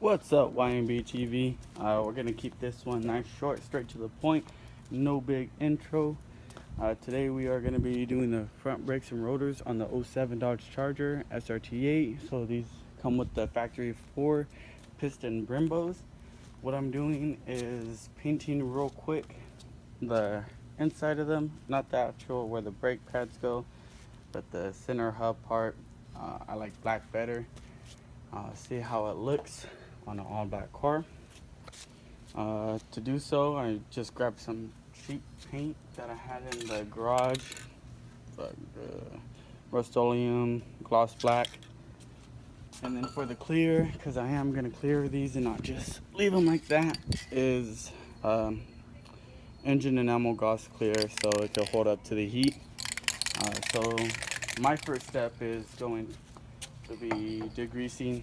What's up, YMB TV? We're gonna keep this one nice, short, straight to the point. No big intro. Today we are gonna be doing the front brakes and rotors on the 07 Dodge Charger SRT8. So these come with the factory 4 piston Brimbos. What I'm doing is painting real quick the inside of them, not the actual where the brake pads go, but the center hub part. I like black better. See how it looks on an all black car. To do so, I just grabbed some cheap paint that I had in the garage, Rust-Oleum gloss black. And then for the clear, because I am going to clear these and not just leave them like that, is engine enamel gloss clear so it can hold up to the heat. So my first step is going to be degreasing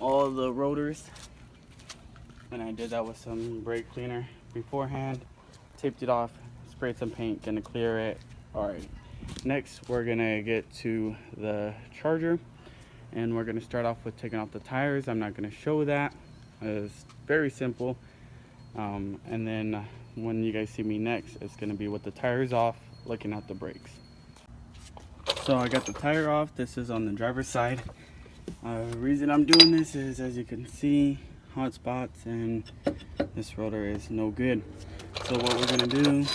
all the rotors, and I did that with some brake cleaner beforehand, taped it off, sprayed some paint, gonna clear it. Alright, next we're gonna get to the Charger, and we're gonna start off with taking off the tires. I'm not gonna show that, it's very simple. And then when you guys see me next, it's gonna be with the tires off, looking at the brakes. So I got the tire off. This is on the driver's side. The reason I'm doing this is, as you can see, hot spots, and this rotor is no good. So what we're gonna do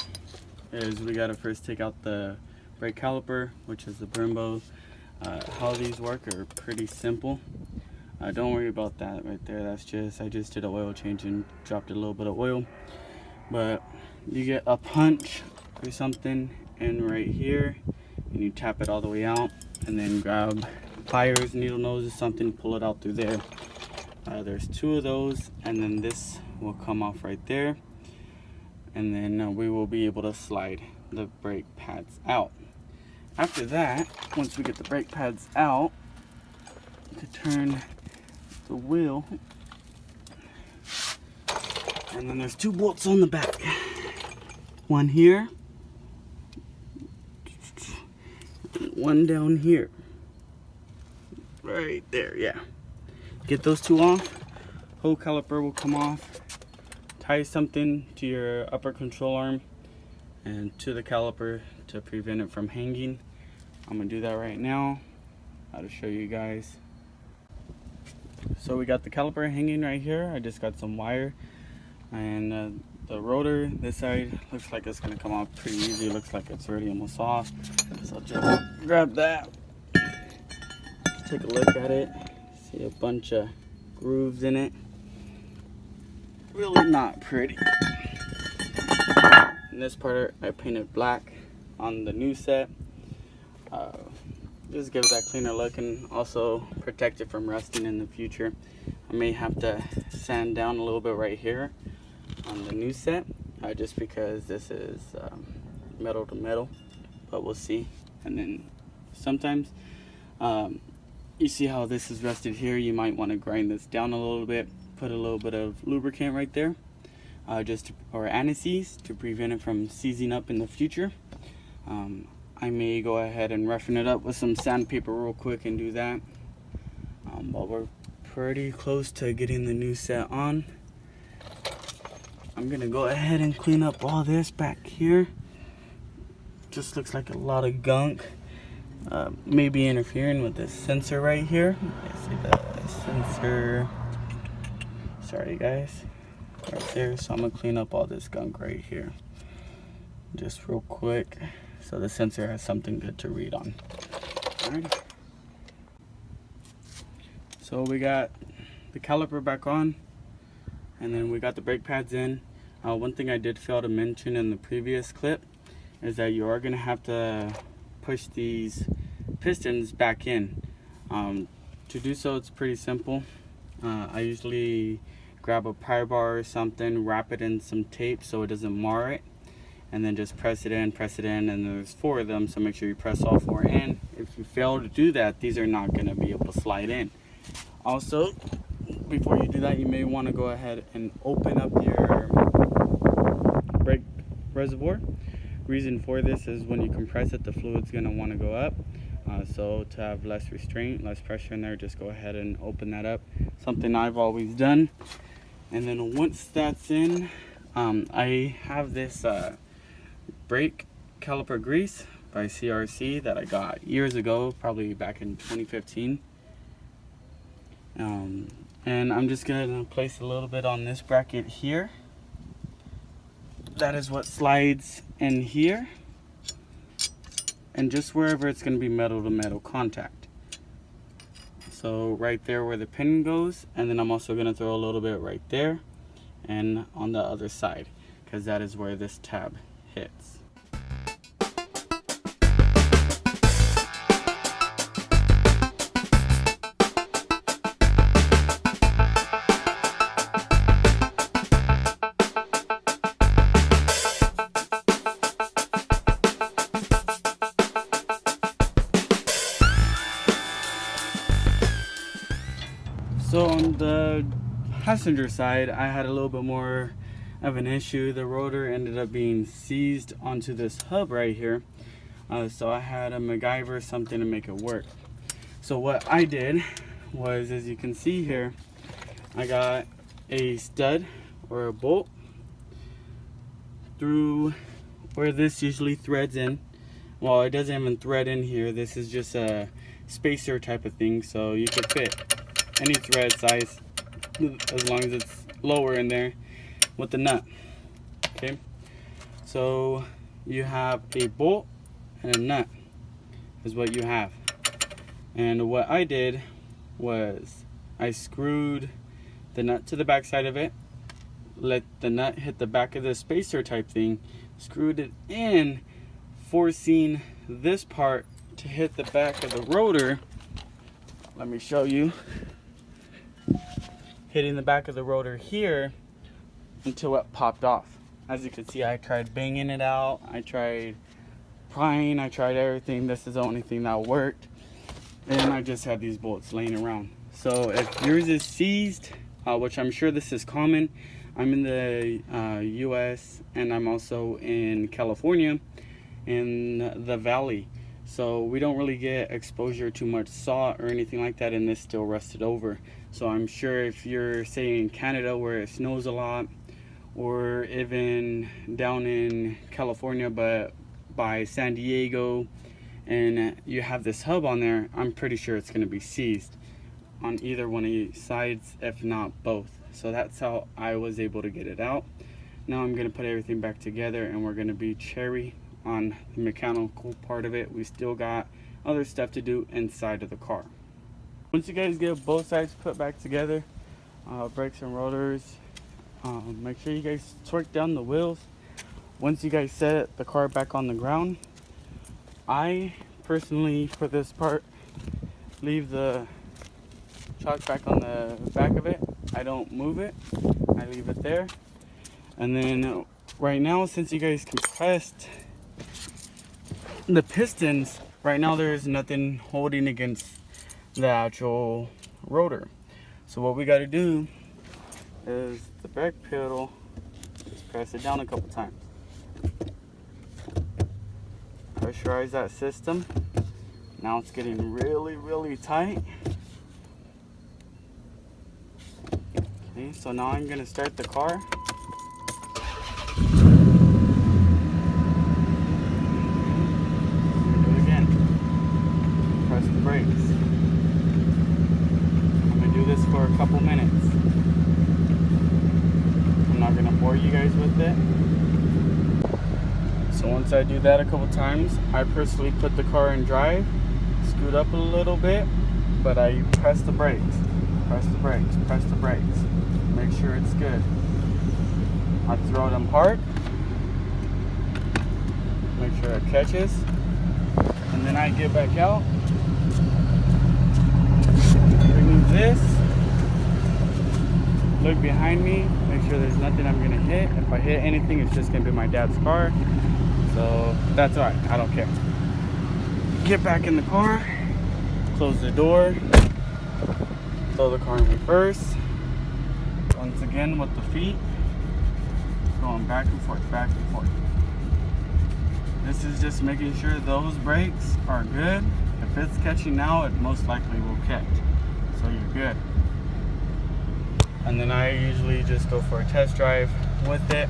is we gotta first take out the brake caliper, which is the Brembo. How these work are pretty simple. Don't worry about that right there. That's just, I just did an oil change and dropped a little bit of oil. But you get a punch or something in right here, and you tap it all the way out, and then grab pliers, needle noses, something, pull it out through there. There's 2 of those, and then this will come off right there, and then we will be able to slide the brake pads out. After that, once we get the brake pads out, to turn the wheel, and then there's 2 bolts on the back, one here, one down here, right there. Yeah, get those 2 off, whole caliper will come off. Tie something to your upper control arm and to the caliper to prevent it from hanging. I'm gonna do that right now. I'll show you guys. So we got the caliper hanging right here. I just got some wire, and the rotor this side looks like it's gonna come off pretty easy. Looks like it's already almost off, so I'll just grab that, take a look at it, see a bunch of grooves in it, really not pretty. And this part I painted black on the new set, just gives that cleaner look and also protect it from rusting in the future. I may have to sand down a little bit right here on the new set, just because this is metal to metal, but we'll see. And then sometimes you see how this is rusted here, you might want to grind this down a little bit, put a little bit of lubricant right there, or anti-seize to prevent it from seizing up in the future. I may go ahead and roughen it up with some sandpaper real quick and do that, but we're pretty close to getting the new set on. I'm gonna go ahead and clean up all this back here. Just looks like a lot of gunk. Maybe interfering with this sensor right here. I see the sensor. Sorry guys, right there. So I'm gonna clean up all this gunk right here, just real quick, so the sensor has something good to read on. Alright. So we got the caliper back on, and then we got the brake pads in. One thing I did fail to mention in the previous clip is that you are going to have to push these pistons back in. To do so, it's pretty simple. I usually grab a pry bar or something, wrap it in some tape so it doesn't mar it, and then just press it in, and there's 4 of them, so make sure you press all 4 in. If you fail to do that, these are not going to be able to slide in. Also, before you do that, you may want to go ahead and open up your brake reservoir. Reason for this is when you compress it, the fluid's going to want to go up. So to have less restraint, less pressure in there, just go ahead and open that up. Something I've always done. And then once that's in, I have this brake caliper grease by CRC that I got years ago, probably back in 2015. And I'm just gonna place a little bit on this bracket here. That is what slides in here, and just wherever it's gonna be metal to metal contact. So right there where the pin goes, and then I'm also gonna throw a little bit right there and on the other side, because that is where this tab hits. So on the passenger side, I had a little bit more of an issue. The rotor ended up being seized onto this hub right here. So I had to MacGyver something to make it work. So what I did was, as you can see here, I got a stud or a bolt through where this usually threads in. Well, it doesn't even thread in here. This is just a spacer type of thing, so you could fit any thread size as long as it's lower in there with the nut. Okay, so you have a bolt and a nut is what you have. And what I did was I screwed the nut to the back side of it, let the nut hit the back of the spacer type thing, screwed it in, forcing this part to hit the back of the rotor. Let me show you. Hitting the back of the rotor here until it popped off. As you can see, I tried banging it out, I tried prying, I tried everything. This is the only thing that worked, and I just had these bolts laying around. So if yours is seized, which I'm sure this is common, I'm in the US and I'm also in California in the valley, so we don't really get exposure to much salt or anything like that, and this still rusted over. So I'm sure if you're, say, in Canada where it snows a lot, or even down in California but by San Diego, and you have this hub on there, I'm pretty sure it's going to be seized on either one of the sides, if not both. So that's how I was able to get it out. Now I'm going to put everything back together, and we're going to be cherry on the mechanical part of it. We still got other stuff to do inside of the car. Once you guys get both sides put back together, brakes and rotors, make sure you guys torque down the wheels. Once you guys set the car back on the ground, I personally, for this part, leave the shock back on the back of it. I don't move it, I leave it there. And then right now, since you guys compressed the pistons, right now there's nothing holding against the actual rotor. So what we got to do is the brake pedal, just press it down a couple times, pressurize that system. Now it's getting really tight. Okay, so now I'm going to start the car. Do it again. Press the brakes. Do this for a couple minutes. I'm not gonna bore you guys with it. So once I do that a couple times, I personally put the car in drive, scoot up a little bit, but I press the brakes, press the brakes, press the brakes. Make sure it's good. I throw them hard, make sure it catches, and then I get back out. Remove this, look behind me, make sure there's nothing I'm gonna hit. If I hit anything, it's just gonna be my dad's car, so that's alright, I don't care. Get back in the car, close the door, throw the car in reverse, once again with the feet going back and forth, back and forth. This is just making sure those brakes are good. If if it's catching now, it most likely will catch. So you're good. And then I usually just go for a test drive with it.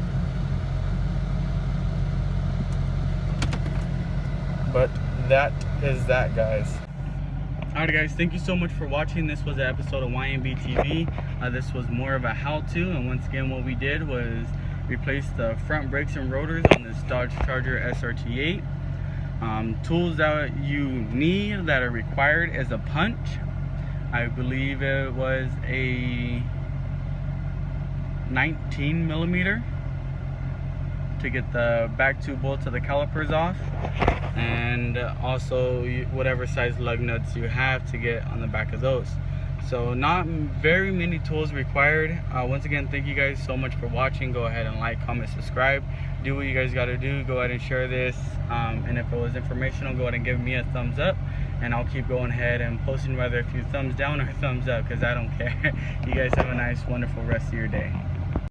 But that is that, guys. Alright guys, thank you so much for watching. This was an episode of YNB TV. This was more of a how-to, and once again what we did was replace the front brakes and rotors on this Dodge Charger SRT8. Tools that you need that are required is a punch. I believe it was a 19mm to get the back two bolts of the calipers off, and also whatever size lug nuts you have to get on the back of those. So not very many tools required. Once again, thank you guys so much for watching. Go ahead and like, comment, subscribe, do what you guys got to do. Go ahead and share this, and if it was informational, go ahead and give me a thumbs up, and I'll keep going ahead and posting whether a few thumbs down or thumbs up, because I don't care. You guys have a nice, wonderful rest of your day.